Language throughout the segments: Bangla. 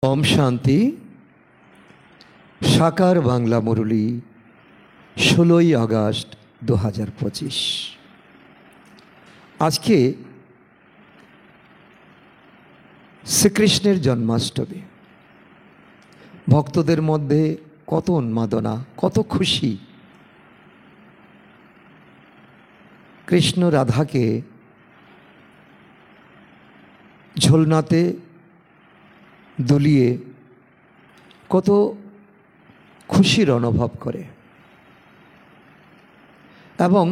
ओम शांति। साकार बांगला मुरली 16 আগস্ট 2025। आज के श्रीकृष्णेर जन्माष्टमी। भक्तদের মধ্যে কত উন্মাদনা, কত খুশি। কৃষ্ণ রাধাকে ঝোলনাতে দুলিয়ে কত খুশির অনুভব করে এবং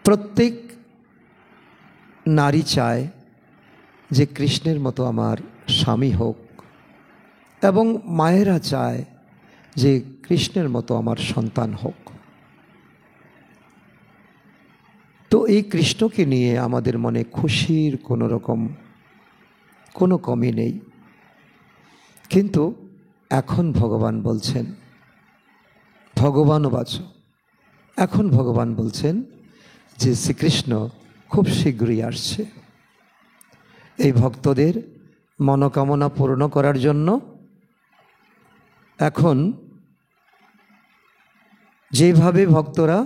প্রত্যেক নারী চায় যে কৃষ্ণের মতো আমার স্বামী হোক এবং মায়েরা চায় যে কৃষ্ণের মতো আমার সন্তান হোক। তো এই কৃষ্ণকে নিয়ে আমাদের মনে খুশির কোনো কমি নেই। কিন্তু এখন ভগবান বলছেন, ভগবানও বাঁচো, এখন ভগবান বলছেন যে শ্রীকৃষ্ণ খুব শীঘ্রই আসছে এই ভক্তদের মনোকামনা পূর্ণ করার জন্য। এখন যেভাবে ভক্তরা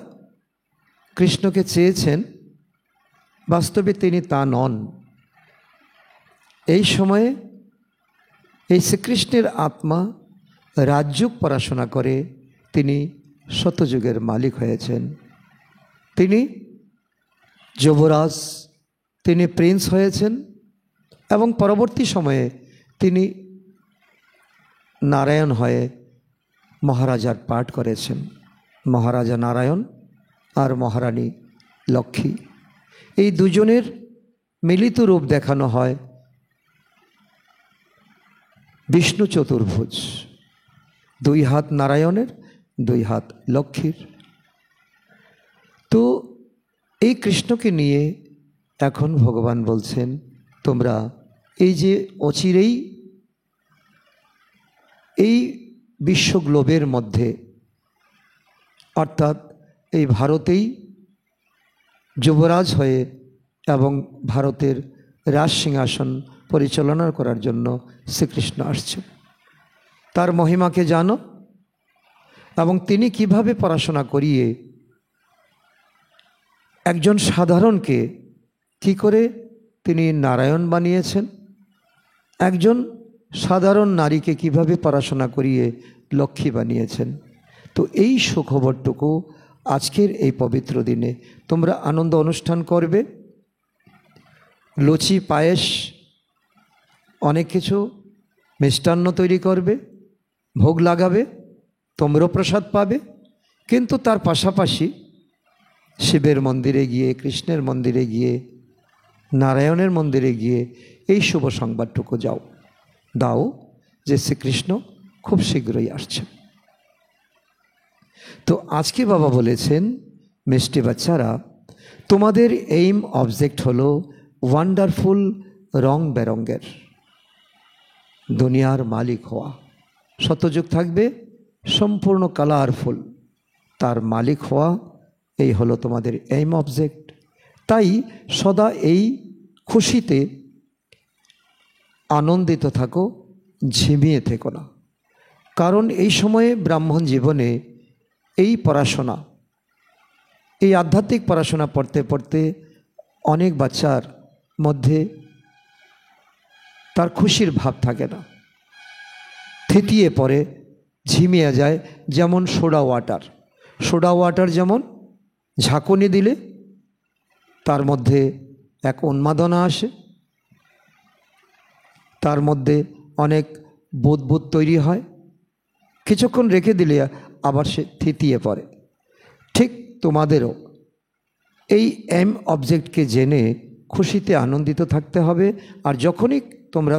কৃষ্ণকে চেয়েছেন, বাস্তবে তিনি তা নন। এই সময়ে এই শ্রীকৃষ্ণের আত্মা রাজযোগ পড়াশোনা করে তিনি শতযুগের মালিক হয়েছেন। তিনি যুবরাজ, তিনি প্রিন্স হয়েছেন এবং পরবর্তী সময়ে তিনি নারায়ণ হয়ে মহারাজার পাঠ করেছেন। মহারাজা নারায়ণ আর মহারানী লক্ষ্মী, এই দুজনের মিলিত রূপ দেখানো হয় বিষ্ণু চতুর্ভুজ। দুই হাত নারায়ণের, দুই হাত লক্ষ্মীর। তো এই কৃষ্ণকে নিয়ে এখন ভগবান বলছেন, তোমরা এই যে অচিরেই এই বিশ্ব গ্লোবের মধ্যে, অর্থাৎ এই ভারতেই যুবরাজ হয়ে এবং ভারতের রাজ সিংহাসন পরিচালনা করার জন্য শ্রীকৃষ্ণ আসছেন, তার মহিমাকে জানো এবং তিনি কিভাবে পড়াশোনা করিয়ে একজন সাধারণকে কি করে তিনি নারায়ণ বানিয়েছেন, একজন সাধারণ নারীকে কিভাবে পড়াশোনা করিয়ে লক্ষ্মী বানিয়েছেন। তো এই সুখবরটুকু আজকের এই পবিত্র দিনে তোমরা আনন্দ অনুষ্ঠান করবে, লুচি পায়েস অনেক কিছু মিষ্টান্ন তৈরি করবে, ভোগ লাগাবে, তোমরাও প্রসাদ পাবে। কিন্তু তার পাশাপাশি শিবের মন্দিরে গিয়ে, কৃষ্ণের মন্দিরে গিয়ে, নারায়ণের মন্দিরে গিয়ে এই শুভ সংবাদটুকু দাও যে শ্রীকৃষ্ণ খুব শীঘ্রই আসছে। তো আজকে বাবা বলেছেন, মিষ্টি বাচ্চারা, তোমাদের এইম অবজেক্ট হলো ওয়ান্ডারফুল রং বেরঙ্গের দুনিয়ার মালিক হওয়া। শতযুগ থাকবে সম্পূর্ণ কালারফুল, তার মালিক হওয়া, এই হলো তোমাদের এইম অবজেক্ট। তাই সদা এই খুশিতে আনন্দিত থাকো, ঝিমিয়ে থেকো না। কারণ এই সময়ে ব্রাহ্মণ জীবনে এই পড়াশোনা, এই আধ্যাত্মিক পড়াশোনা পড়তে পড়তে অনেক বাচ্চার মধ্যে তার খুশির ভাব থাকে না, থিতিয়ে পড়ে, ঝিমিয়ে যায়। যেমন সোডা ওয়াটার যেমন ঝাঁকুনি দিলে তার মধ্যে এক উন্মাদনা আসে, তার মধ্যে অনেক বুদবুদ তৈরি হয়, কিছুক্ষণ রেখে দিলে আবার সে থিতিয়ে পড়ে। ঠিক তোমাদেরও এই এম অবজেক্টকে জেনে খুশিতে আনন্দিত থাকতে হবে। আর যখনই তোমরা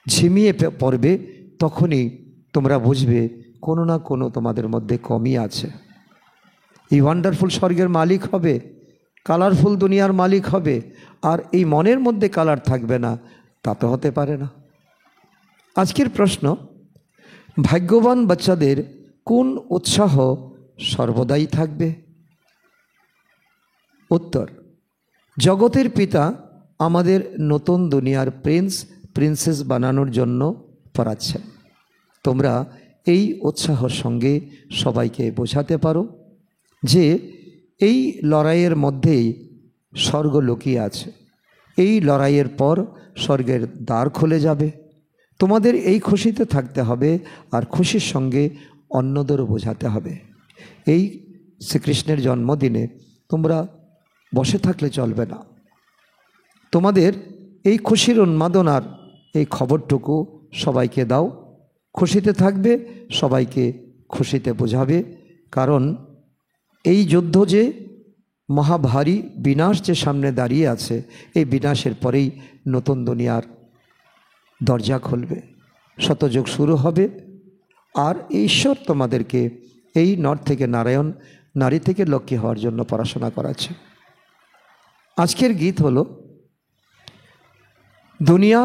ঝিমিয়ে পড়বে, তখনই তোমরা বুঝবে কোনো না কোনো তোমাদের মধ্যে কমি আছে। এই ওয়ান্ডারফুল স্বর্গের মালিক হবে, কালারফুল দুনিয়ার মালিক হবে, আর এই মনের মধ্যে কালার থাকবে না, তা তো হতে পারে না। আজকের প্রশ্ন, ভাগ্যবান বাচ্চাদের কোন উৎসাহ সর্বদাই থাকবে? উত্তর, জগতের পিতা আমাদের নতুন দুনিয়ার প্রিন্স প্রিন্সেস বানানোর জন্য পড়াচ্ছেন। তোমরা এই উৎসাহর সঙ্গে সবাইকে বোঝাতে পারো যে এই লড়াইয়ের মধ্যেই স্বর্গ লুকিয়ে আছে। এই লড়াইয়ের পর স্বর্গের দ্বার খুলে যাবে। তোমাদের এই খুশিতে থাকতে হবে আর খুশির সঙ্গে অন্যদেরও বোঝাতে হবে। এই শ্রীকৃষ্ণের জন্মদিনে তোমরা বসে থাকলে চলবে না। তোমাদের এই খুশির উন্মাদনার এই খবরটুকু সবাইকে দাও। খুশিতে থাকবে, সবাইকে খুশিতে বোঝাবে। কারণ এই যুদ্ধ যে মহাভারী বিনাশ যে সামনে দাঁড়িয়ে আছে, এই বিনাশের পরেই নতুন দুনিয়ার দরজা খুলবে, শতযুগ শুরু হবে। আর ঈশ্বর তোমাদেরকে এই নর থেকে নারায়ণ, নারী থেকে লক্ষ্মী হওয়ার জন্য পড়াশোনা করাচ্ছে। আজকের গীত হলো দুনিয়া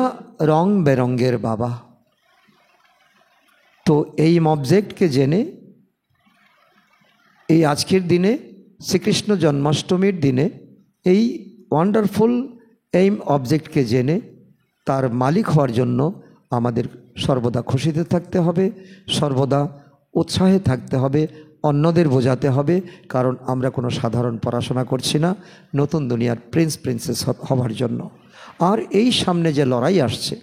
রং বেরঙ্গের বাবা। তো এই অবজেক্টকে জেনে এই আজকের দিনে শ্রীকৃষ্ণ জন্মাষ্টমীর দিনে এই ওয়ান্ডারফুল এইম অবজেক্টকে জেনে তার মালিক হওয়ার জন্য আমাদের সর্বদা খুশিতে থাকতে হবে, সর্বদা উৎসাহে থাকতে হবে, অন্যদের বোঝাতে হবে। কারণ আমরা কোনো সাধারণ পড়াশোনা করছি না, নতুন দুনিয়ার প্রিন্স প্রিন্সেস হওয়ার জন্য। আর এই সামনে যে লড়াই আসছে,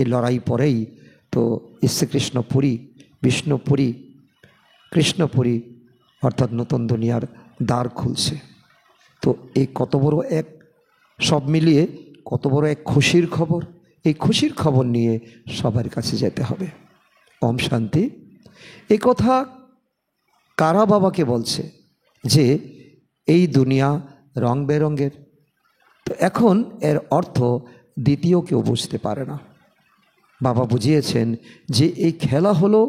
এই লড়াই পরেই তো শ্রীকৃষ্ণপুরী, বিষ্ণুপুরী, কৃষ্ণপুরী অর্থাৎ নতুন দুনিয়ার দ্বার খুলছে। তো এই কত বড় এক, সব মিলিয়ে কত বড় এক খুশির খবর। এই খুশির খবর নিয়ে সবার কাছে যেতে হবে। ওম শান্তি। এই কথা কারা বাবাকে বলছে যে এই দুনিয়া রং বেরঙ্গের? তো এখন এর অর্থ দ্বিতীয় কেউ বুঝতে পারে না। বাবা বুঝিয়েছেন যে এই খেলা হলো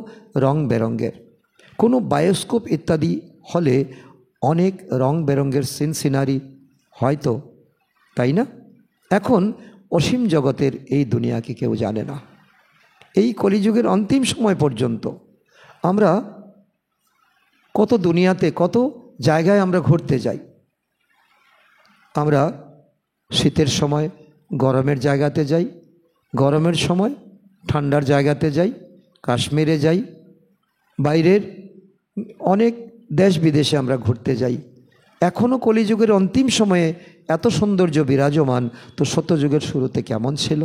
রং বেরঙ্গের। কোনো বায়োস্কোপ ইত্যাদি হলে অনেক রং বেরঙ্গের সিনারি হয়তো, তাই না? এখন অসীম জগতের এই দুনিয়াকে কেউ জানে না। এই কলিযুগের অন্তিম সময় পর্যন্ত আমরা কত দুনিয়াতে, কত জায়গায় আমরা ঘুরতে যাই। আমরা শীতের সময় গরমের জায়গাতে যাই, গরমের সময় ঠান্ডার জায়গাতে যাই, কাশ্মীরে যাই, বাইরের অনেক দেশ বিদেশে আমরা ঘুরতে যাই। এখনও কলিযুগের অন্তিম সময়ে এত সৌন্দর্য বিরাজমান, তো সত্যযুগের শুরুতে কেমন ছিল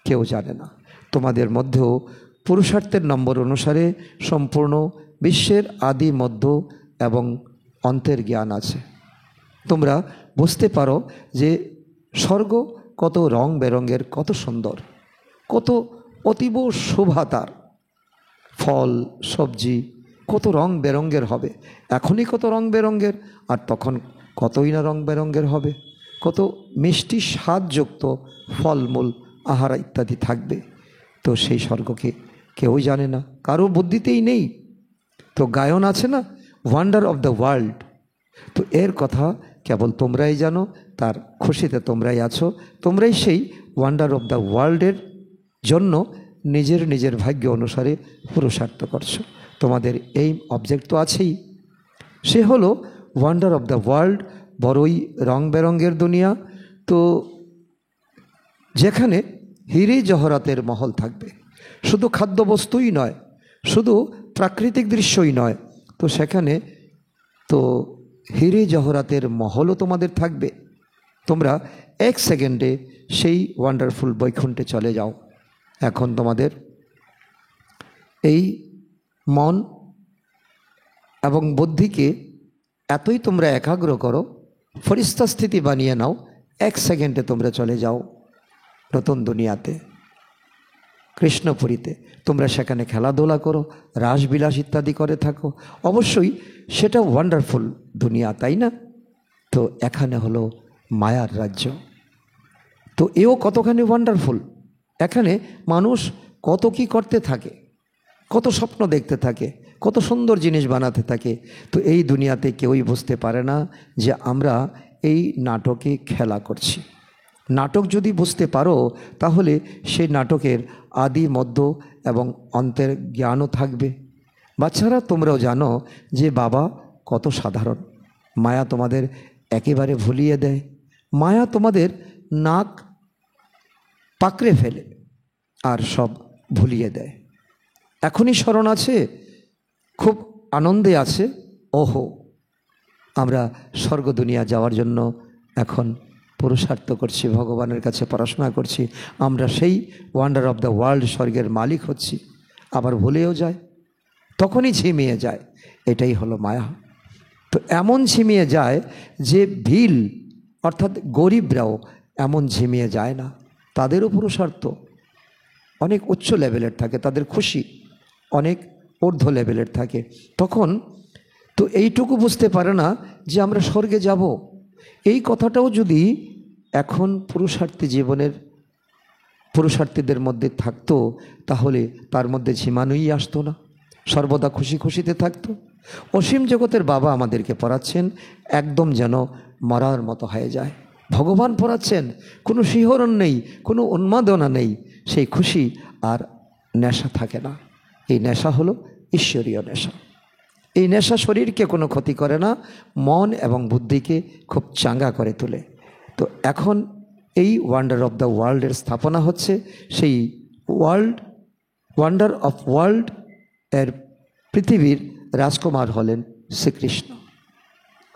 কেউ জানে না। তোমাদের মধ্যেও পুরুষার্থের নম্বর অনুসারে সম্পূর্ণ বিশ্বের আদি, মধ্য এবং অন্তের জ্ঞান আছে। তোমরা বুঝতে পারো যে স্বর্গ কত রং বেরঙ্গের, কত সুন্দর, কত অতীব শোভা তার। ফল সবজি কত রং বেরঙ্গের হবে। এখনই কত রং বেরঙ্গের, আর তখন কতই না রং বেরঙ্গের হবে। কত মিষ্টি স্বাদযুক্ত ফলমূল, আহার ইত্যাদি থাকবে। তো সেই স্বর্গকে কেউ জানে না, কারো বুদ্ধিতেই নেই। তো গায়ন আছে না, ওয়ান্ডার অফ দ্য ওয়ার্ল্ড। তো এর কথা কেবল তোমরাই জানো, তার খুশিতে তোমরাই আছো। তোমরাই সেই ওয়ান্ডার অফ দ্য ওয়ার্ল্ডের জন্য নিজের নিজের ভাগ্য অনুসারে পুরুষার্থ করছো। তোমাদের এই অবজেক্ট তো আছেই, সে হলো ওয়ান্ডার অফ দ্য ওয়ার্ল্ড, বড়ই রং বেরঙ্গের দুনিয়া। তো যেখানে হিরে জহরাতের মহল থাকবে, শুধু খাদ্যবস্তুই নয়, শুধু প্রাকৃতিক দৃশ্যই নয়, তো সেখানে তো হিরে জহরাতের মহলও তোমাদের থাকবে। তোমরা এক সেকেন্ডে সেই ওয়ান্ডারফুল বৈকুণ্ঠে চলে যাও। এখন তোমাদের এই মন এবং বুদ্ধিকে এতই তোমরা একাগ্র করো, ফরিস্তা স্থিতি বানিয়ে নাও, এক সেকেন্ডে তোমরা চলে যাও নতুন দুনিয়াতে, কৃষ্ণপুরীতে। তোমরা সেখানে খেলাধুলা করো, রাসবিলাস ইত্যাদি করে থাকো। অবশ্যই সেটা ওয়ান্ডারফুল দুনিয়া, তাই না? তো এখানে হলো মায়ার রাজ্য। তো এও কতখানি ওয়ান্ডারফুল। এখানে মানুষ কত কি করতে থাকে, কত স্বপ্ন দেখতে থাকে, কত সুন্দর জিনিস বানাতে থাকে। তো এই দুনিয়াতে কেউই বুঝতে পারে না যে আমরা এই নাটকে খেলা করছি। নাটক যদি বুঝতে পারো, তাহলে সেই নাটকের আদি, মধ্য এবং অন্তের জ্ঞানও থাকবে। বাচ্চারা, তোমরাও জানো যে বাবা কত সাধারণ। মায়া তোমাদের একেবারে ভুলিয়ে দেয়। মায়া তোমাদের নাক পাকড়ে ফেলে আর সব ভুলিয়ে দেয়। এখনই স্মরণ আছে, খুব আনন্দে আছে, ওহো আমরা স্বর্গ দুনিয়া যাওয়ার জন্য এখন পুরুষার্থ করছি, ভগবানের কাছে পড়াশোনা করছি, আমরা সেই ওয়ান্ডার অফ দ্য ওয়ার্ল্ড স্বর্গের মালিক হচ্ছি, আবার ভুলেও যায়, তখনই ঝিমিয়ে যায়। এটাই হলো মায়া। তো এমন ঝিমিয়ে যায় যে ভিল অর্থাৎ গরিবরাও এমন ঝিমিয়ে যায় না। তাদেরও পুরুষার্থ অনেক উচ্চ লেভেলের থাকে, তাদের খুশি অনেক ঊর্ধ্ব লেভেলের থাকে। তখন তো এইটুকু বুঝতে পারে না যে আমরা স্বর্গে যাব। এই কথাটাও যদি এখন পুরুষার্থীদের মধ্যে থাকতো, তাহলে তার মধ্যে ঝিমানোই আসতো না, সর্বদা খুশি খুশিতে থাকতো। অসীম জগতের বাবা আমাদেরকে পড়াচ্ছেন, একদম যেন মরার মতো হয়ে যায়। ভগবান পড়াচ্ছেন, কোনো শিহরণ নেই, কোনো উন্মাদনা নেই, সেই খুশি আর নেশা থাকে না। এই নেশা হলো ঈশ্বরীয় নেশা। এই নেশা শরীরকে কোনো ক্ষতি করে না, মন এবং বুদ্ধিকে খুব চাঙ্গা করে তোলে। তো এখন এই ওয়ান্ডার অফ দ্য ওয়ার্ল্ডের স্থাপনা হচ্ছে। সেই ওয়ান্ডার অফ ওয়ার্ল্ড এর পৃথিবীর রাজকুমার হলেন শ্রীকৃষ্ণ।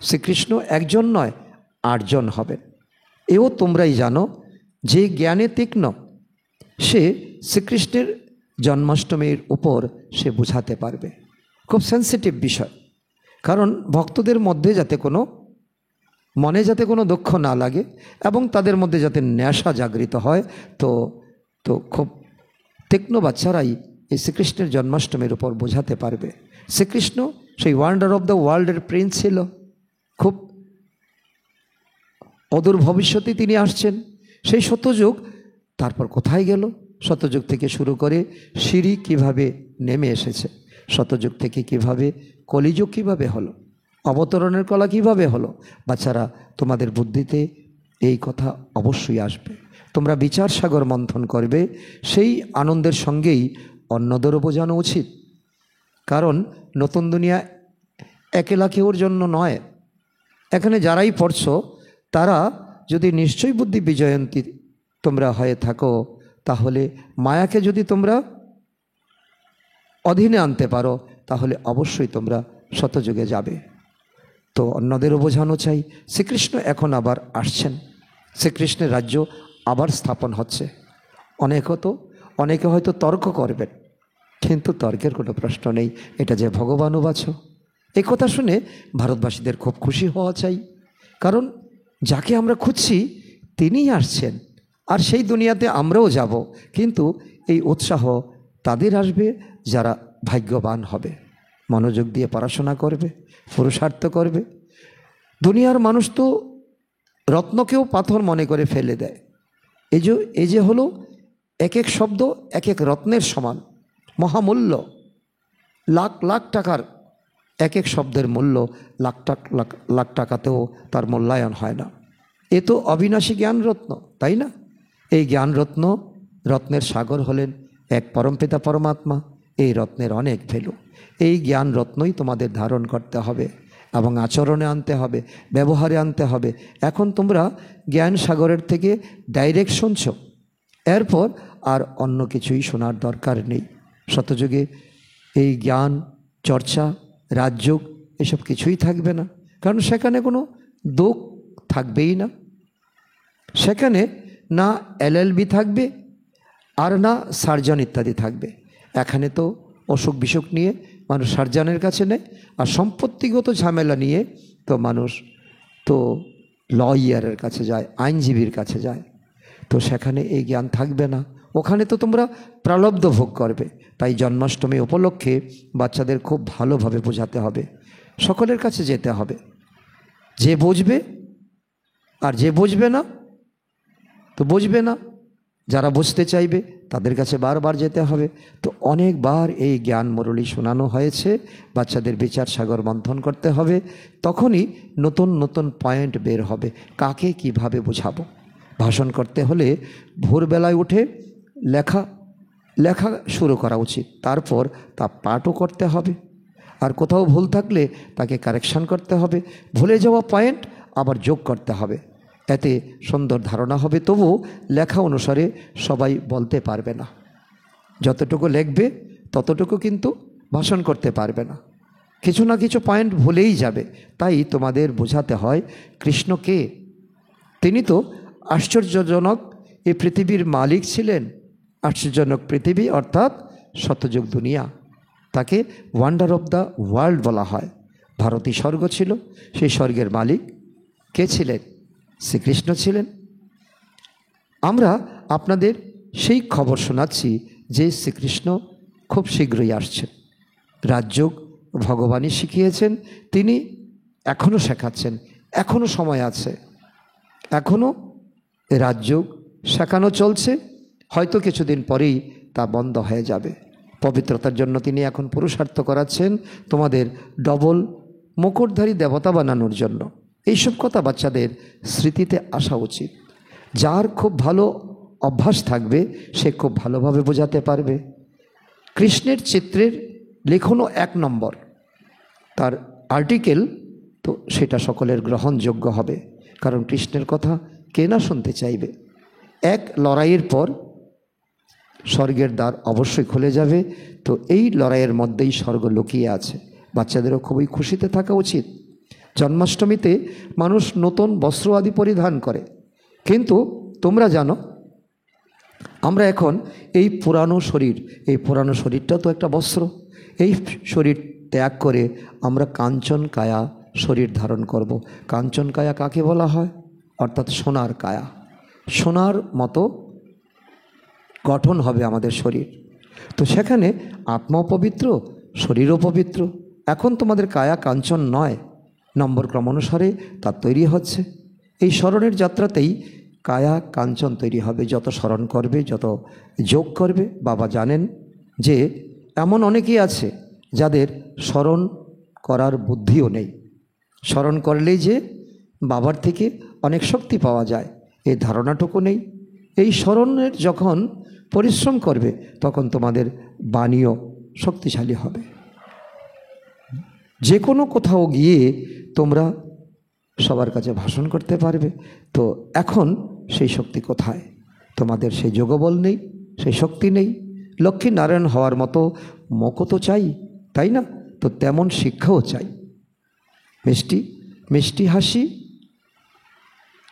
শ্রীকৃষ্ণ একজন নয়, 8 জন হবেন। এও তোমরাই জানো, যে জ্ঞানে তীক্ষ্ণ সে শ্রীকৃষ্ণের জন্মাষ্টমীর উপর সে বুঝাতে পারবে। খুব সেন্সিটিভ বিষয়, কারণ ভক্তদের মধ্যে মনে যাতে কোনো দুঃখ না লাগে এবং তাদের মধ্যে যাতে নেশা জাগৃত হয়, তো খুব তীক্ষ্ণ বাচ্চারাই এই শ্রীকৃষ্ণের জন্মাষ্টমীর উপর বোঝাতে পারবে। শ্রীকৃষ্ণ সেই ওয়ান্ডার অফ দ্য ওয়ার্ল্ডের প্রিন্স ছিল। খুব অদূর ভবিষ্যতে তিনি আসছেন। সেই সত্যযুগ তারপর কোথায় গেল? সত্যযুগ থেকে শুরু করে সিঁড়ি কিভাবে নেমে এসেছে, সত্যযুগ থেকে কিভাবে কলিযুগ কিভাবে হলো, অবতরণের কলা কিভাবে হলো। বাচ্চারা, তোমাদের বুদ্ধিতে এই কথা অবশ্যই আসবে। তোমরা বিচার সাগর মন্থন করবে, সেই আনন্দের সঙ্গেই অন্যদেরও বোঝানো উচিত। কারণ নতুন দুনিয়া একেলা কেউর জন্য নয়। এখানে যারাই পড়ছো তারা যদি নিশ্চয়ই বুদ্ধি বিজয়ন্তী তোমরা হয়ে থাকো, তাহলে মায়াকে যদি তোমরা অধীনে আনতে পারো, তাহলে অবশ্যই তোমরা শতযুগে যাবে। তো অন্যদেরও বোঝানো চাই, শ্রীকৃষ্ণ এখন আবার আসছেন, শ্রীকৃষ্ণের রাজ্য আবার স্থাপন হচ্ছে। অনেকে হয়তো তর্ক করবেন, কিন্তু তর্কের কোনো প্রশ্ন নেই, এটা যে ভগবানও বাছো। এই কথা শুনে ভারতবাসীদের খুব খুশি হওয়া চাই, কারণ যাকে আমরা খুঁজছি তিনিই আসছেন, আর সেই দুনিয়াতে আমরাও যাব। কিন্তু এই উৎসাহ তাদের আসবে যারা ভাগ্যবান হবে, মনোযোগ দিয়ে পড়াশোনা করবে, পুরুষার্থ করবে। দুনিয়ার মানুষ তো রত্নকেও পাথর মনে করে ফেলে দেয়। এই যে হলো এক এক শব্দ এক এক রত্নের সমান, মহামূল্য। লাখ লাখ টাকার এক এক শব্দের মূল্য লাখ টাকাতেও তার মূল্যায়ন হয় না। এ তো অবিনাশী জ্ঞান রত্ন, তাই না? এই জ্ঞান রত্নের সাগর হলেন এক পরমপিতা পরমাত্মা। এই রত্নের অনেক ভ্যালু। এই জ্ঞান রত্নই তোমাদের ধারণ করতে হবে এবং আচরণে আনতে হবে, ব্যবহারে আনতে হবে। এখন তোমরা জ্ঞান সাগরের থেকে ডাইরেক্ট শুনছো, এরপর আর অন্য কিছুই শোনার দরকার নেই। শতযুগে এই জ্ঞান চর্চা, রাজযোগ এসব কিছুই থাকবে না, কারণ সেখানে কোনো দুঃখ থাকবেই না। সেখানে না LLB থাকবে আর না সার্জন ইত্যাদি থাকবে। এখানে তো অসুখ বিসুখ নিয়ে মানুষ সার্জনের কাছে নেয়, আর সম্পত্তিগত ঝামেলা নিয়ে তো মানুষ তো লয়ারের কাছে যায়, আইনজীবীর কাছে যায়। তো সেখানে এই জ্ঞান থাকবে না, ওখানে তো তোমরা প্রালব্ধ ভোগ করবে। তাই জন্মাষ্টমী উপলক্ষে বাচ্চাদের খুব ভালোভাবে বোঝাতে হবে, সকলের কাছে যেতে হবে। যে বুঝবে আর যে বুঝবে না তো বুঝবে না, যারা বুঝতে চাইবে তাদের কাছে বারবার যেতে হবে। তো অনেকবার এই জ্ঞান মুরলী শোনানো হয়েছে, বাচ্চাদের বিচার সাগর মন্থন করতে হবে, তখনই নতুন নতুন পয়েন্ট বের হবে কাকে কিভাবে বোঝাবো। ভাষণ করতে হলে ভোরবেলায় উঠে লেখা শুরু করা উচিত, তারপর তা পাঠও করতে হবে, আর কোথাও ভুল থাকলে তাকে কারেকশন করতে হবে, ভুলে যাওয়া পয়েন্ট আবার যোগ করতে হবে। এতে সুন্দর ধারণা হবে। তবু লেখা অনুসারে সবাই বলতে পারবে না, যতটুকু লিখবে ততটুকু কিন্তু ভাষণ করতে পারবে না, কিছু না কিছু পয়েন্ট ভুলেই যাবে। তাই তোমাদের বোঝাতে হয় কৃষ্ণ কে। তিনি তো আশ্চর্যজনক এই পৃথিবীর মালিক ছিলেন। আশ্চর্যজনক পৃথিবী অর্থাৎ শতযুগ দুনিয়া, তাকে ওয়ান্ডার অফ দ্য ওয়ার্ল্ড বলা হয়। ভারতী স্বর্গ ছিল, সেই স্বর্গের মালিক কে ছিলেন? শ্রীকৃষ্ণ ছিলেন। আমরা আপনাদের সেই খবর শোনাচ্ছি যে শ্রীকৃষ্ণ খুব শীঘ্রই আসছেন। রাজযোগ ভগবানই শিখিয়েছেন, তিনি এখনও শেখাচ্ছেন, এখনও সময় আছে, এখনও রাজযোগ শেখানো চলছে। হয়তো কিছুদিন পরেই তা বন্ধ হয়ে যাবে। পবিত্রতার জন্য তিনি এখন পুরুষার্থ করাচ্ছেন তোমাদের ডবল মুকুটধারী দেবতা বানানোর জন্য। এইসব কথা বাচ্চাদের স্মৃতিতে আসা উচিত। যার খুব ভালো অভ্যাস থাকবে সে খুব ভালোভাবে বোঝাতে পারবে। কৃষ্ণের চিত্রের লেখনও 1 নম্বর, তার আর্টিকেল তো সেটা সকলের গ্রহণযোগ্য হবে, কারণ কৃষ্ণের কথা কে না শুনতে চাইবে। এক লড়াইয়ের পর স্বর্গের দ্বার অবশ্যই খুলে যাবে। তো এই লড়াইয়ের মধ্যেই স্বর্গ লুকিয়ে আছে। বাচ্চাদেরও খুবই খুশিতে থাকা উচিত। জন্মাষ্টমীতে মানুষ নতুন বস্ত্র আদি পরিধান করে, কিন্তু তোমরা জানো আমরা এখন এই পুরানো শরীরটা তো একটা বস্ত্র। এই শরীর ত্যাগ করে আমরা কাঞ্চন কায়া শরীর ধারণ করব। কাঞ্চন কায়া কাকে বলা হয়? অর্থাৎ সোনার কায়া। সোনার মতো গঠন হবে আমাদের শরীর। তো সেখানে আত্মাও পবিত্র, শরীরও পবিত্র। এখন তোমাদের কায়া কাঞ্চন নয়, নম্বর ক্রম অনুসারে তা তৈরি হচ্ছে। এই স্মরণের যাত্রাতেই কায়া কাঞ্চন তৈরি হবে। যত স্মরণ করবে, যত যোগ করবে। বাবা জানেন যে এমন অনেকেই আছে যাদের স্মরণ করার বুদ্ধিও নেই। স্মরণ করলেই যে বাবার থেকে অনেক শক্তি পাওয়া যায় এই ধারণাটুকু নেই। এই স্মরণের যখন পরিশ্রম করবে তখন তোমাদের বাণীও শক্তিশালী হবে। যে কোনো কোথাও গিয়ে তোমরা সবার কাছে ভাষণ করতে পারবে। তো এখন সেই শক্তি কোথায়? তোমাদের সেই যোগবল নেই, সেই শক্তি নেই। লক্ষ্মী নারায়ণ হওয়ার মতো মুখও তো চাই, তাই না? তো তেমন শিক্ষাও চাই। মিষ্টি মিষ্টি হাসি,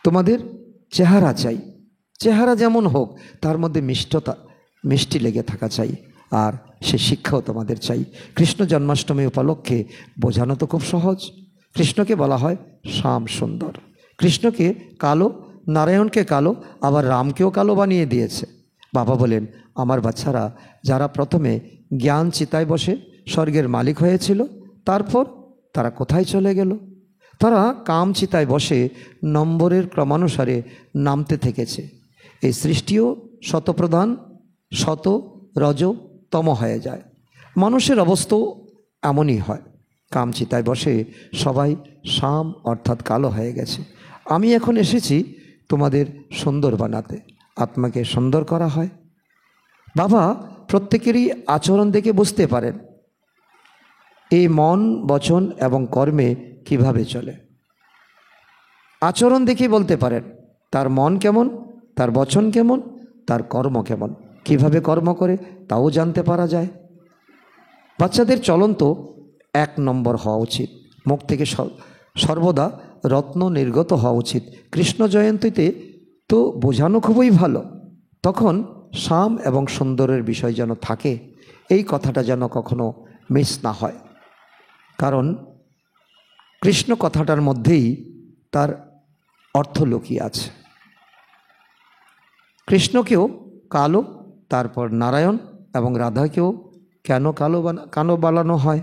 তোমাদের চেহারা চাই। চেহারা যেমন হোক তার মধ্যে মিষ্টি লেগে থাকা চাই। আর সে শিক্ষাও তোমাদের চাই। কৃষ্ণ জন্মাষ্টমী উপলক্ষে বোঝানো তো খুব সহজ। কৃষ্ণকে বলা হয় শ্যাম সুন্দর। কৃষ্ণকে কালো, নারায়ণকে কালো, আবার রামকেও কালো বানিয়ে দিয়েছে। বাবা বলেন আমার বাচ্চারা যারা প্রথমে জ্ঞান চিতায় বসে স্বর্গের মালিক হয়েছিল, তারপর তারা কোথায় চলে গেল? তারা কাম চিতায় বসে নম্বরের ক্রমানুসারে নামতে থেকেছে। এই সৃষ্টিও শতপ্রধান, শত, রজ, তম হয়ে যায়। মানুষের অবস্থাও এমনই হয়। কাম চিতায় বসে সবাই শ্যাম অর্থাৎ কালো হয়ে গেছে। আমি এখন এসেছি তোমাদের সুন্দর বানাতে। আত্মাকে সুন্দর করা হয়। বাবা প্রত্যেকেরই আচরণ দেখে বুঝতে পারেন এই মন, বচন এবং কর্মে কিভাবে চলে। আচরণ দেখে বলতে পারেন তার মন কেমন, তার বচন কেমন, তার কর্ম কেমন। কিভাবে কর্ম করে তাও জানতে পারা যায়। বাচ্চাদের চলন তো 1 নম্বর হওয়া উচিত। মুখ থেকে সর্বদা রত্ন নির্গত হওয়া উচিত। কৃষ্ণ জয়ন্তীতে তো বোঝানো খুবই ভালো। তখন শ্যাম এবং সুন্দরের বিষয় যেন থাকে, এই কথাটা যেন কখনো মিস না হয়। কারণ কৃষ্ণ কথাটার মধ্যেই তার অর্থ লুকিয়ে আছে। কৃষ্ণকেও কালো, তারপর নারায়ণ এবং রাধাকেও কেন কালো বানানো হয়?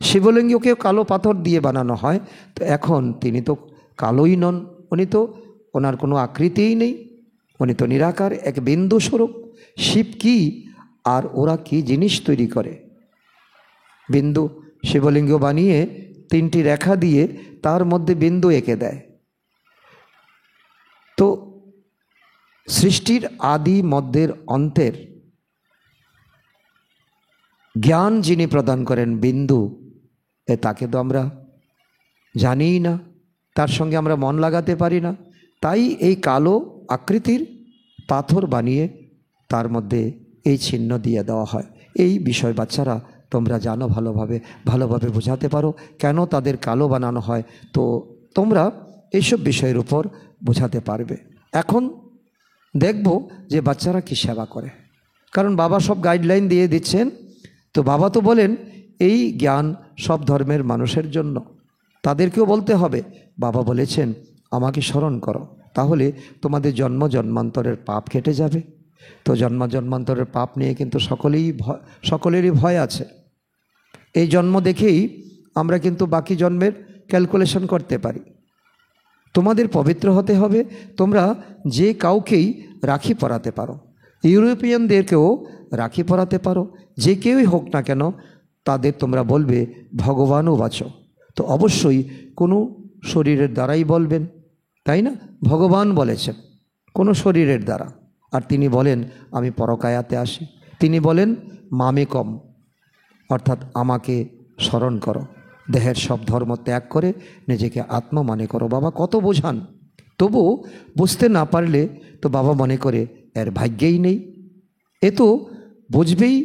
শিবলিঙ্গকেও কালো পাথর দিয়ে বানানো হয়। তো এখন তিনি তো কালোই নন, উনি তো ওনার কোনো আকৃতিই নেই, উনি তো নিরাকার এক বিন্দু স্বরূপ। শিব কি আর ওরা কি জিনিস তৈরি করে? বিন্দু শিবলিঙ্গ বানিয়ে 3টি রেখা দিয়ে তার মধ্যে বিন্দু এঁকে দেয়। তো সৃষ্টির আদি মধ্যের অন্তের জ্ঞান যিনি প্রদান করেন বিন্দু, তাকে তো আমরা জানিই না, তার সঙ্গে আমরা মন লাগাতে পারি না। তাই এই কালো আকৃতির পাথর বানিয়ে তার মধ্যে এই চিহ্ন দিয়ে দেওয়া হয়। এই বিষয় বাচ্চারা তোমরা জানো, ভালোভাবে বোঝাতে পারো কেন তাদের কালো বানানো হয়, তো তোমরা এইসব বিষয়ের উপর বোঝাতে পারবে। এখন দেখব যে বাচ্চারা কি সেবা করে, কারণ বাবা সব গাইডলাইন দিয়ে দিচ্ছেন। তো বাবা তো বলেন এই জ্ঞান সব ধর্মের মানুষের জন্য, তাদেরকেও বলতে হবে। বাবা বলেছেন আমাকে স্মরণ করো, তাহলে তোমাদের জন্ম জন্মান্তরের পাপ কেটে যাবে। তো জন্ম জন্মান্তরের পাপ নিয়ে কিন্তু সকলেরই ভয় আছে। এই জন্ম দেখেই আমরা কিন্তু বাকি জন্মের ক্যালকুলেশন করতে পারি। তোমাদের পবিত্র হতে হবে। তোমরা যে কাউকেই রাখি পরাতে পারো, ইউরোপিয়ানদেরকেও রাখি পরাতে পারো, যে কেউই হোক না কেন তাদের তোমরা বলবে ভগবানও বাঁচো। তো অবশ্যই কোনো শরীরের দ্বারাই বলবেন, তাই না? ভগবান বলেছেন কোনো শরীরের দ্বারা। আর তিনি বলেন আমি পরকায়াতে আসি। তিনি বলেন মামে কম, অর্থাৎ আমাকে স্মরণ করো, দেহের সব ধর্ম ত্যাগ করে নিজেকে আত্মা মনে করো। বাবা কত বোঝান, তবু বুঝতে না পারলে তো বাবা মনে করে এর ভাগ্যেই নেই। এ তো বুঝবেই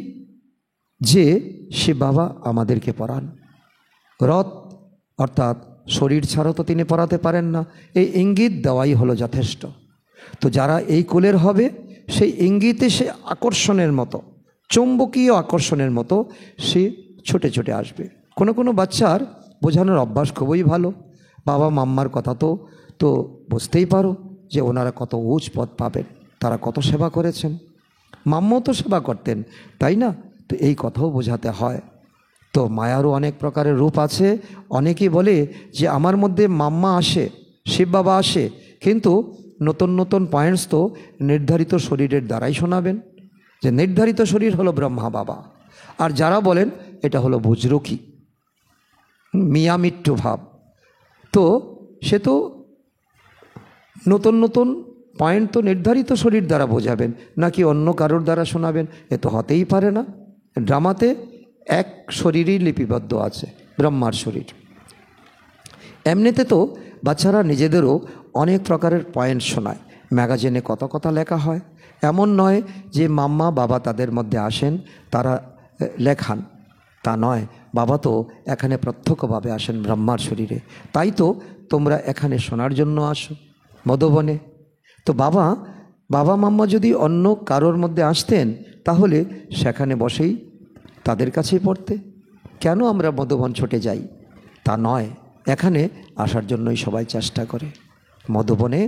যে সে বাবা আমাদেরকে পড়ান। রথ অর্থাৎ শরীর ছাড়া তো তিনি পড়াতে পারেন না, এই ইঙ্গিত দেওয়াই হলো যথেষ্ট। তো যারা এই কুলের হবে সেই ইঙ্গিতে সে আকর্ষণের মতো, চৌম্বকীয় আকর্ষণের মতো সে ছুটে ছুটে আসবে। কোনো বাচ্চার বোঝানোর অভ্যাস খুবই ভালো। বাবা মাম্মার কথা তো বুঝতেই পারো যে ওনারা কত উচ্চ পদ পাবেন, তারা কত সেবা করেছেন। মাম্মাও তো সেবা করতেন, তাই না? তো এই কথাও বোঝাতে হয়। তো মায়ারও অনেক প্রকারের রূপ আছে। অনেকেই বলে যে আমার মধ্যে মাম্মা আসে, শিব বাবা আসে, কিন্তু নতুন নতুন পয়েন্টস তো নির্ধারিত শরীরের দ্বারাই শোনাবেন যে নির্ধারিত শরীর হলো ব্রহ্মা বাবা। আর যারা বলেন এটা হলো বুজরুকি, মিয়া মিট্টু ভাব, তো সে তো নতুন নতুন পয়েন্ট তো নির্ধারিত শরীর দ্বারা বোঝাবেন, নাকি অন্য কারোর দ্বারা শোনাবেন? এ তো হতেই পারে না। ড্রামাতে এক শরীরই লিপিবদ্ধ আছে, ব্রহ্মার শরীর। এমনিতে তো বাচ্চারা নিজেদেরও অনেক প্রকারের পয়েন্ট শোনায়, ম্যাগাজিনে কত কথা লেখা হয়। এমন নয় যে মাম্মা বাবা তাদের মধ্যে আসেন তারা লেখান, তা নয়। বাবা তো এখানে প্রত্যক্ষভাবে আসেন ব্রহ্মার শরীরে। তাই তো তোমরা এখানে শোনার জন্য আসো মধুবনে। তো বাবা মাম্মা যদি অন্য কারোর মধ্যে আসতেন তাহলে সেখানে বসেই তাদের কাছেই পড়তে। কেন আমরা মধুবন ছুটে যাই? তা নয়, এখানে আসার জন্যই সবাই চেষ্টা করে। মধুবনে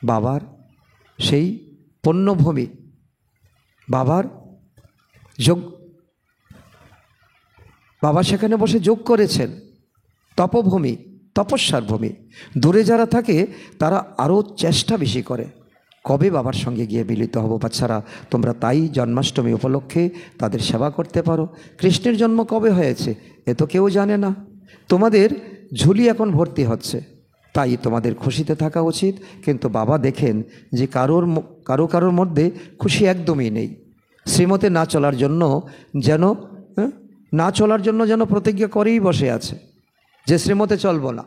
বাবার সেই পুণ্যভূমি, বাবার যোগ, বাবা সেখানে বসে যোগ করেছেন, তপভূমি, তপস্যার ভূমি। দূরে যারা থাকে তারা আরও চেষ্টা বেশি করে কবে বাবার সঙ্গে গিয়ে মিলিত হব। বাচ্চারা তোমরা তাই জন্মাষ্টমী উপলক্ষে তাদের সেবা করতে পারো। কৃষ্ণের জন্ম কবে হয়েছে এ তো কেউ জানে না। তোমাদের ঝুলি এখন ভর্তি হচ্ছে, তাই তোমাদের খুশিতে থাকা উচিত। কিন্তু বাবা দেখেন যে কারোর মধ্যে খুশি একদমই নেই। শ্রীমতে না চলার জন্য যেন প্রতিজ্ঞা করেই বসে আছে যে শ্রীমতে চলব না,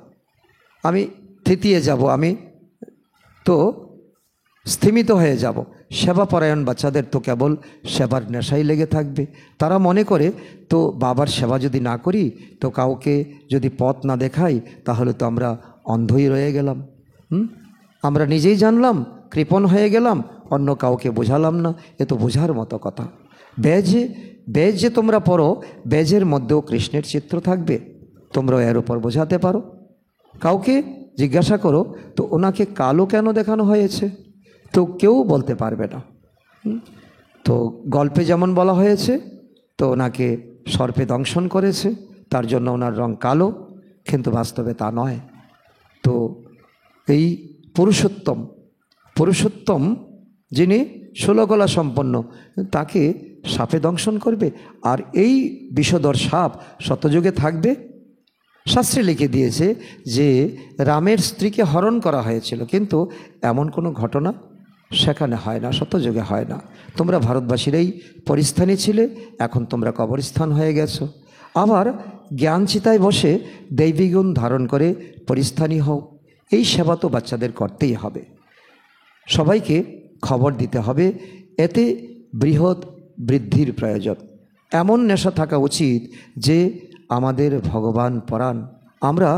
আমি থিতিয়ে যাব, আমি তো স্থিমিত হয়ে যাব। সেবাপরায়ণ বাচ্চাদের তো কেবল সেবার নেশাই লেগে থাকবে। তারা মনে করে তো বাবার সেবা যদি না করি, তো কাউকে যদি পথ না দেখাই, তাহলে তো আমরা অন্ধই রয়ে গেলাম। আমরা নিজেই জানলাম, কৃপণ হয়ে গেলাম, অন্য কাউকে বোঝালাম না। এ তো বোঝার মতো কথা। বেজ যে তোমরা পড়ো, বেজের মধ্যেও কৃষ্ণের চিত্র থাকবে, তোমরা এর উপর বোঝাতে পারো। কাউকে জিজ্ঞাসা করো তো ওনাকে কালো কেন দেখানো হয়েছে, তো কেউ বলতে পারবে না। তো গল্পে যেমন বলা হয়েছে, তো ওনাকে সর্পে দংশন করেছে, তার জন্য ওনার রং কালো, কিন্তু বাস্তবে তা নয়। তো এই পুরুষোত্তম যিনি 16 গলা সম্পন্ন, তাকে সাপে দংশন করবে। আর এই বিষধর সাপ শতযুগে থাকবে। শাস্ত্রে লিখে দিয়েছে যে রামের স্ত্রীকে হরণ করা হয়েছিল, কিন্তু এমন কোনো ঘটনা সেখানে হয় না, শতযুগে হয় না। তোমরা ভারতবাসীরাই পরিস্থানী ছিলে, এখন তোমরা কবরস্থান হয়ে গেছো। আবার জ্ঞানচিতায় বসে দৈবী গুণ ধারণ করে পরিস্থানী হও। এই সেবা তো বাচ্চাদের করতেই হবে, সবাইকে খবর দিতে হবে। এতে বৃহৎ বৃদ্ধির প্রয়োজন। এমন নেশা থাকা উচিত যে আমাদের ভগবান পরাণ, আমরা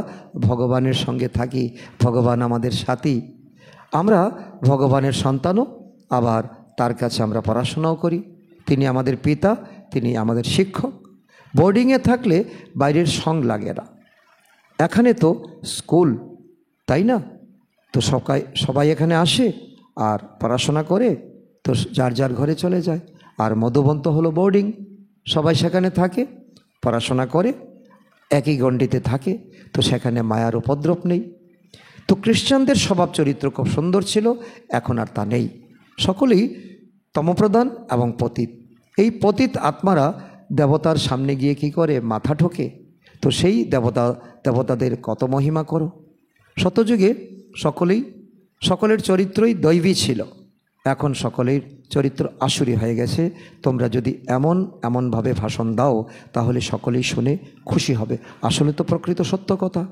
ভগবানের সঙ্গে থাকি, ভগবান আমাদের সাথী, আমরা ভগবানের সন্তানও, আবার তার কাছে আমরা পড়াশোনাও করি। তিনি আমাদের পিতা, তিনি আমাদের শিক্ষক। বোর্ডিংয়ে থাকলে বাইরের সং লাগে না, এখানে তো স্কুল, তাই না? তো সবাই এখানে আসে আর পড়াশোনা করে, তো যার যার ঘরে চলে যায়। আর মধুবন্ত হলো বোর্ডিং, সবাই সেখানে থাকে, পড়াশোনা করে, একই গণ্ডিতে থাকে, তো সেখানে মায়ার উপদ্রব নেই। তো খ্রিস্টানদের স্বভাব চরিত্র খুব সুন্দর ছিল, এখন আর তা নেই। সকলেই তমপ্রধান এবং পতিত। এই পতিত আত্মারা দেবতার সামনে গিয়ে কি করে? মাথা ঠোকে। তো সেই দেবতাদের কত মহিমা করো। শতযুগে সকলের চরিত্রই দৈবী ছিল, এখন সকলের চরিত্র আসুরি হয়ে গেছে। তোমরা যদি এমনভাবে ভাষণ দাও তাহলে সকলেই শুনে খুশি হবে। আসলে তো প্রকৃত সত্য কথা।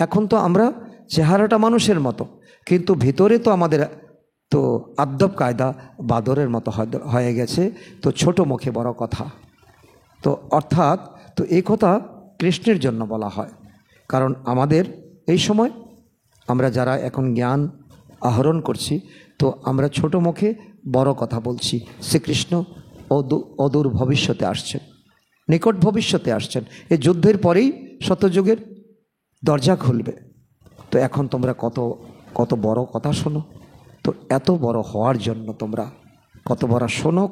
এখন তো আমরা চেহারাটা মানুষের মতো, কিন্তু ভিতরে তো আমাদের তো আদব কায়দা বাদরের মতো হয়ে গেছে। তো ছোট মুখে বড় কথা, তো অর্থাৎ তো এই কথা কৃষ্ণের জন্য বলা হয়। কারণ আমাদের এই সময় আমরা যারা এখন জ্ঞান আহরণ করছি, তো আমরা ছোট মুখে বড় কথা বলছি। শ্রীকৃষ্ণ অদূর ভবিষ্যতে আসছেন, নিকট ভবিষ্যতে আসছেন। এই যুদ্ধের পরেই শতযুগের দরজা খুলবে। তো এখন তোমরা কত বড় কথা শোনো। তো এত বড় হওয়ার জন্য তোমরা কত বড়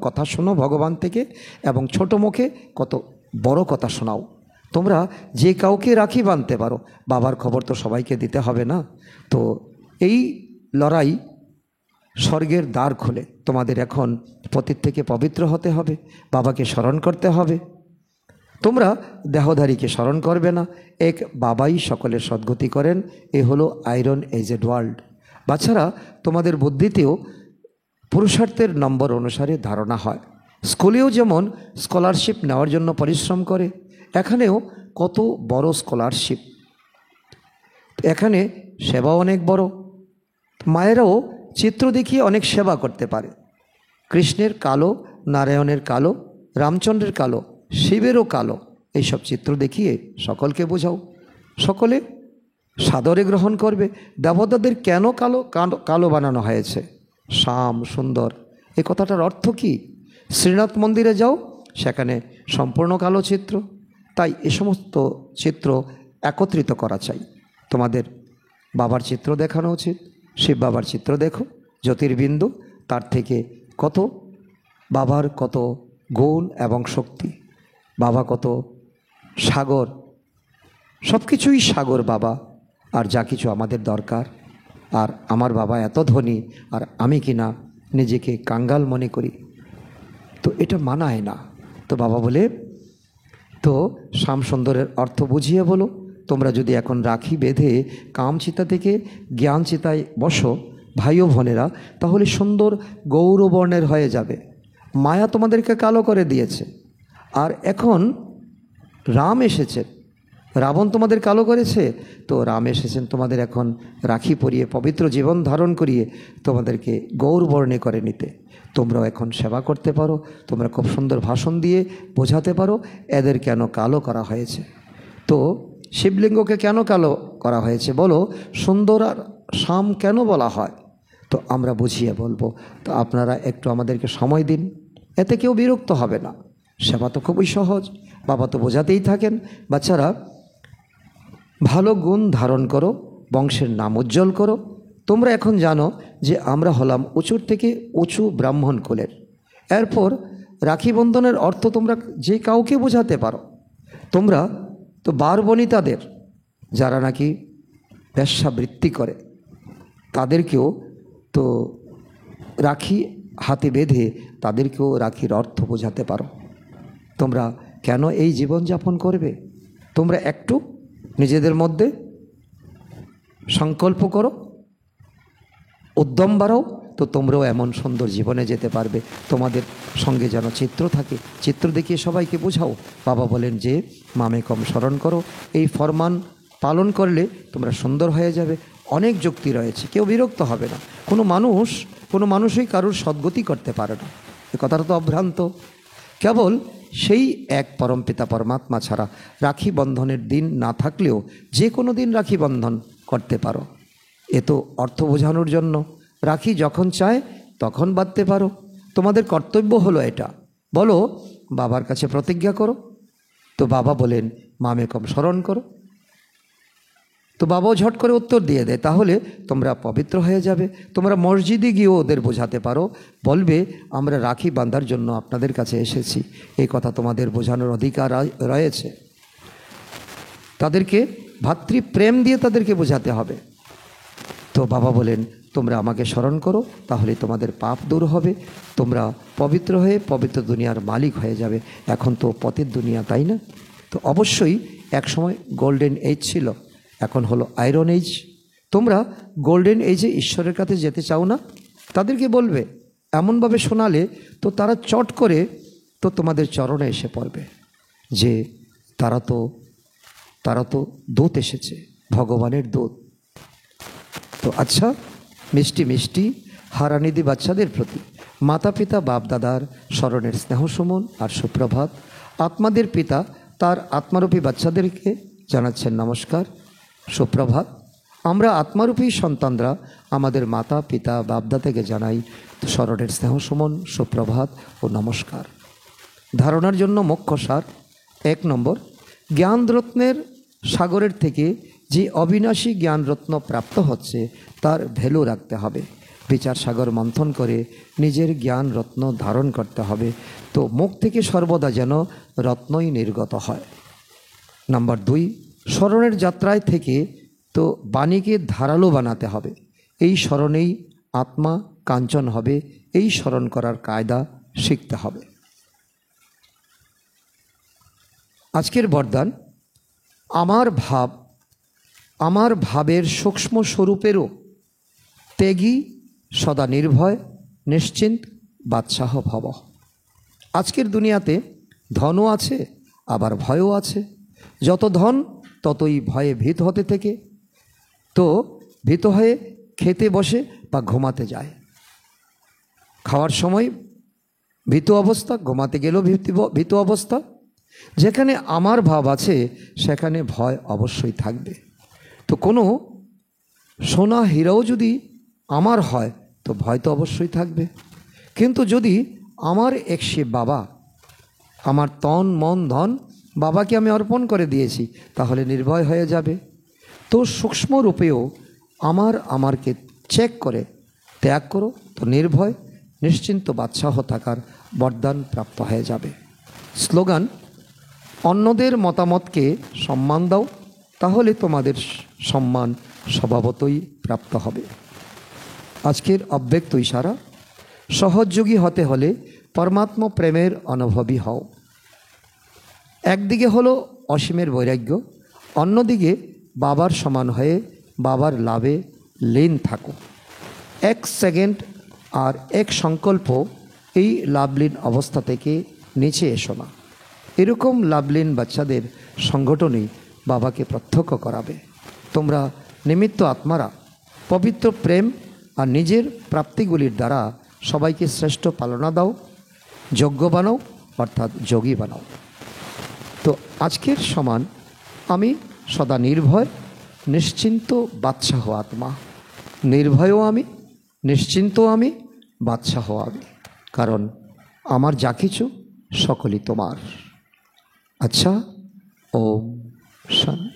কথা শোনো ভগবান থেকে, এবং ছোট মুখে কত বড় কথা শোনাও। তোমরা যে কাউকে রাখি বাঁধতে পারো, বাবার খবর তো সবাইকে দিতে হবে না। তো এই লড়াই স্বর্গের দ্বার খোলে। তোমাদের এখন পতিত থেকে পবিত্র হতে হবে, বাবাকে স্মরণ করতে হবে। তোমরা দেহধারীকে স্মরণ করবে না, এক বাবাই সকলের সদ্গতি করেন। এ হলো আয়রন এজেড ওয়ার্ল্ড। বাচ্চারা, তোমাদের বুদ্ধিতেও পুরুষার্থের নম্বর অনুসারে ধারণা হয়। স্কুলেও যেমন স্কলারশিপ নেওয়ার জন্য পরিশ্রম করে, এখানেও কত বড় স্কলারশিপ, এখানে সেবা অনেক বড়। মায়েরাও চিত্র দেখিয়ে অনেক সেবা করতে পারে। কৃষ্ণের কালো, নারায়ণের কালো, রামচন্দ্রের কালো, শিবেরও কালো, এইসব চিত্র দেখিয়ে সকলকে বোঝাও। সকলে সাদরে গ্রহণ করবে। দেবতাদের কেন কালো বানানো হয়েছে? শ্যাম সুন্দর, এই কথাটার অর্থ কি? শ্রীনাথ মন্দিরে যাও, সেখানে সম্পূর্ণ কালো চিত্র। তাই এ সমস্ত চিত্র একত্রিত করা চাই। তোমাদের বাবার চিত্র দেখানো উচিত। শিব বাবার চিত্র দেখো, জ্যোতির্বিন্দু, তার থেকে বাবার কত গুণ এবং শক্তি, বাবা কত সাগর, সব কিছুই সাগর বাবা। আর যা কিছু আমাদের দরকার, আর আমার বাবা এত ধনী, আর আমি কিনা নিজেকে কাঙ্গাল মনে করি, তো এটা মানায় না। তো বাবা বলে, তো শ্যাম সুন্দরের অর্থ বুঝিয়ে বলো। তোমরা যদি এখন রাখি বেঁধে কামচিতা থেকে জ্ঞান চিতায় বসো ভাই ও বোনেরা, তাহলে সুন্দর গৌরবর্ণের হয়ে যাবে। মায়া তোমাদেরকে কালো করে দিয়েছে, আর এখন রাম এসেছেন। রাবণ তোমাদের কালো করেছে, তো রাম এসেছেন তোমাদের এখন রাখি পরিয়ে পবিত্র জীবন ধারণ করিয়ে তোমাদেরকে গৌরবর্ণে করে নিতে। তোমরাও এখন সেবা করতে পারো, তোমরা খুব সুন্দর ভাষণ দিয়ে বোঝাতে পারো এদের কেন কালো করা হয়েছে। তো শিবলিঙ্গকে কেন কালো করা হয়েছে বলো, সুন্দর আর শ্যাম কেন বলা হয়, তো আমরা বুঝিয়ে বলবো। তো আপনারা একটু আমাদেরকে সময় দিন, এতে কেউ বিরক্ত হবে না। সেবা তো খুবই সহজ, বাবা তো বোঝাতেই থাকেন। বাচ্চারা, ভালো গুণ ধারণ করো, বংশের নাম উজ্জ্বল করো। তোমরা এখন জানো যে আমরা হলাম উঁচুর থেকে উঁচু ব্রাহ্মণ কুলের। এরপর রাখি বন্ধনের অর্থ তোমরা যে কাউকে বোঝাতে পারো। তোমরা তো বার বনিতাদের, যারা নাকি বেশ্যাবৃত্তি করে, তাদেরকেও তো রাখি হাতে বেঁধে তাদেরকেও রাখির অর্থ বোঝাতে পারো। তোমরা কেন এই জীবনযাপন করবে? তোমরা একটু নিজেদের মধ্যে সংকল্প করো, উদ্যম বাড়াও, তো তোমরাও এমন সুন্দর জীবনে যেতে পারবে। তোমাদের সঙ্গে যেন চিত্র থাকে, চিত্র দেখিয়ে সবাইকে বোঝাও। বাবা বলেন যে মামে কম স্মরণ করো, এই ফরমান পালন করলে তোমরা সুন্দর হয়ে যাবে। অনেক যুক্তি রয়েছে, কেউ বিরক্ত হবে না। কোনো মানুষই কারোর সদ্গতি করতে পারে না, এ কথাটা তো অভ্রান্ত। কেবল সেই এক পরমপিতা পরমাত্মা ছাড়া রাখি বন্ধনের দিন না থাকলেও যে কোনো দিন রাখি বন্ধন করতে পারো। এ তো অর্থ বোঝানোর জন্য। রাখি যখন চায় তখন বাঁধতে পারো। তোমাদের কর্তব্য হলো এটা। বলো বাবার কাছে প্রতিজ্ঞা করো, তো বাবা বলেন মামে কম স্মরণ করো, তো বাবাও ঝট করে উত্তর দিয়ে দেয়, তাহলে তোমরা পবিত্র হয়ে যাবে। তোমরা মসজিদে গিয়েও ওদের বোঝাতে পারো, বলবে আমরা রাখি বাঁধার জন্য আপনাদের কাছে এসেছি, এই কথা তোমাদের বোঝানোর অধিকার রয়েছে। তাদেরকে ভাতৃপ্রেম দিয়ে তাদেরকে বোঝাতে হবে। তো বাবা বলেন তোমরা আমাকে স্মরণ করো, তাহলে তোমাদের পাপ দূর হবে, তোমরা পবিত্র হয়ে পবিত্র দুনিয়ার মালিক হয়ে যাবে। এখন তো পতিত দুনিয়া, তাই না? তো অবশ্যই একসময় গোল্ডেন এজ ছিল, এখন হলো আয়রন এজ। তোমরা গোল্ডেন এজে ঈশ্বরের কাছে যেতে চাও না? তাদেরকে বলবে, এমনভাবে শোনালে তো তারা চট করে তো তোমাদের চরণে এসে পড়বে যে তারা তো দূত এসেছে, ভগবানের দূত। তো আচ্ছা, মিষ্টি মিষ্টি হারানিধি বাচ্চাদের প্রতি মাতা পিতা বাপ দাদার স্মরণের স্নেহ সুমন আর সুপ্রভাত। আত্মাদের পিতা তার আত্মারূপী বাচ্চাদেরকে জানাচ্ছেন নমস্কার, সুপ্রভাত। আমরা আত্মারূপী সন্তানরা আমাদের মাতা পিতা বাপদাদাকে জানাই স্মরণের স্নেহ সুমন, সুপ্রভাত ও নমস্কার। ধারণার জন্য মুখ্য সার: 1 নম্বর, জ্ঞানরত্নের সাগরের থেকে যে অবিনাশী জ্ঞানরত্ন প্রাপ্ত হচ্ছে তার ভ্যালু রাখতে হবে। বিচার সাগর মন্থন করে নিজের জ্ঞান রত্ন ধারণ করতে হবে, তো মুখ থেকে সর্বদা যেন রত্নই নির্গত হয়। নাম্বার 2, স্মরণের যাত্রায় থেকে তো বাণীকে ধারালো বানাতে হবে। এই স্মরণেই আত্মা কাঞ্চন হবে, এই স্মরণ করার কায়দা শিখতে হবে। আজকের বরদান: আমার ভাবের সূক্ষ্ম স্বরূপেরও ত্যাগী, সদা নির্ভয়, নিশ্চিন্ত, বাদশাহ ভব। আজকের দুনিয়াতে ধনও আছে আবার ভয়ও আছে। যত ধন ততই ভয়ে ভীত হতে থেকে, তো ভীত হয়ে খেতে বসে বা ঘুমাতে যায়। খাওয়ার সময় ভীত অবস্থা, ঘুমাতে গেলেও ভীত অবস্থা। যেখানে আমার ভাব আছে সেখানে ভয় অবশ্যই থাকবে। তো কোনো সোনা হীরাও যদি আমার হয় তো ভয় তো অবশ্যই থাকবে। কিন্তু যদি আমার সে বাবা, আমার তন মন ধন বাবাকে আমি অর্পণ করে দিয়েছি, তাহলে নির্ভয় হয়ে যাবে। তো সূক্ষ্ম রূপেও আমারকে চেক করে ত্যাগ করো, তো নির্ভয় নিশ্চিন্ত বাদশাহ থাকার বরদান প্রাপ্ত হয়ে যাবে। স্লোগান: অন্যদের মতামতকে সম্মান দাও, তাহলে তোমাদের সম্মান স্বভাবতই প্রাপ্ত হবে। আজকের অব্যক্ত ইশারা: সহযোগী হতে হলে পরমাত্মা প্রেমের অনুভবী হও। একদিকে হলো অসীমের বৈরাগ্য, অন্যদিকে বাবার সমান হয়ে বাবার লাভে লীন থাকো। 1 সেকেন্ড আর 1 সংকল্প এই লাভলীন অবস্থা থেকে নিচে এসো না। এরকম লাভলীন বাচ্চাদের সংগঠনই বাবাকে প্রত্যক্ষ করাবে। তোমরা নিমিত্ত আত্মারা পবিত্র প্রেম আর নিজের প্রাপ্তিগুলির দ্বারা সবাইকে শ্রেষ্ঠ পালনা দাও, যোগ্য বানাও, অর্থাৎ যোগী বানাও। তো আজকের সমান আমি সদা নির্ভয়, নিশ্চিন্ত, বাদশাহ আত্মা। নির্ভয়ও আমি, নিশ্চিন্ত আমি, বাদশাহ আমি, কারণ আমার যা কিছু সকলই তোমার। আচ্ছা, ওম শান্তি।